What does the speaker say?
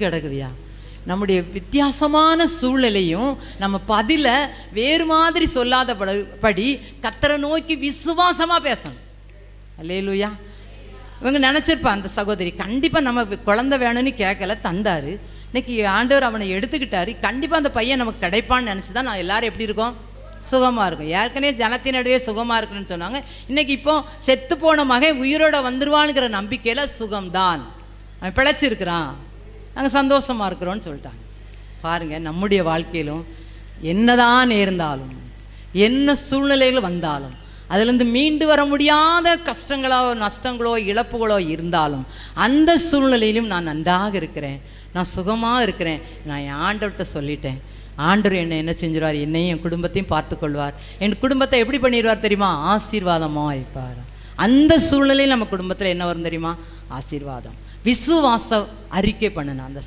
கிடக்குதுயா. நம்முடைய வித்தியாசமான சூழ்நிலையும் நம்ம பதில வேறு மாதிரி சொல்லாதபடி கர்த்தரை நோக்கி விசுவாசமாக பேசணும். அல்லேலூயா. இவங்க நினச்சிருப்பா அந்த சகோதரி கண்டிப்பாக நம்ம குழந்தை வேணும்னு கேட்கல, தந்தார். இன்னைக்கு ஆண்டவர் அவனை எடுத்துக்கிட்டாரு, கண்டிப்பாக அந்த பையன் நமக்கு கிடைப்பான்னு நினச்சி தான் நான் எல்லோரும் எப்படி இருக்கோம், சுகமாக இருக்கும். ஏற்கனவே ஜனத்தினடையே சுகமாக இருக்குன்னு சொன்னாங்க. இன்றைக்கி இப்போ செத்து போன மகன் உயிரோட வந்துடுவானுங்கிற நம்பிக்கையில் சுகம்தான், அவன் பிழைச்சிருக்கிறான், நாங்கள் சந்தோஷமாக இருக்கிறோன்னு சொல்லிட்டாங்க. பாருங்கள், நம்முடைய வாழ்க்கையிலும் என்னதான் நேர்ந்தாலும் என்ன சூழ்நிலைகள் வந்தாலும் அதுலேருந்து மீண்டு வர முடியாத கஷ்டங்களோ நஷ்டங்களோ இழப்புகளோ இருந்தாலும் அந்த சூழ்நிலையிலும் நான் நன்றாக இருக்கிறேன், நான் சுகமாக இருக்கிறேன். நான் என் ஆண்டவர்கிட்ட சொல்லிட்டேன். ஆண்டவர் என்னை என்ன செஞ்சிருவார், என்னையும் என் குடும்பத்தையும் பார்த்து கொள்வார். என் குடும்பத்தை எப்படி பண்ணிடுவார் தெரியுமா, ஆசீர்வாதமாக வைப்பார். அந்த சூழ்நிலையில் நம்ம குடும்பத்தில் என்ன வரும் தெரியுமா, ஆசீர்வாதம். விசுவாச அறிக்கை பண்ணணும். அந்த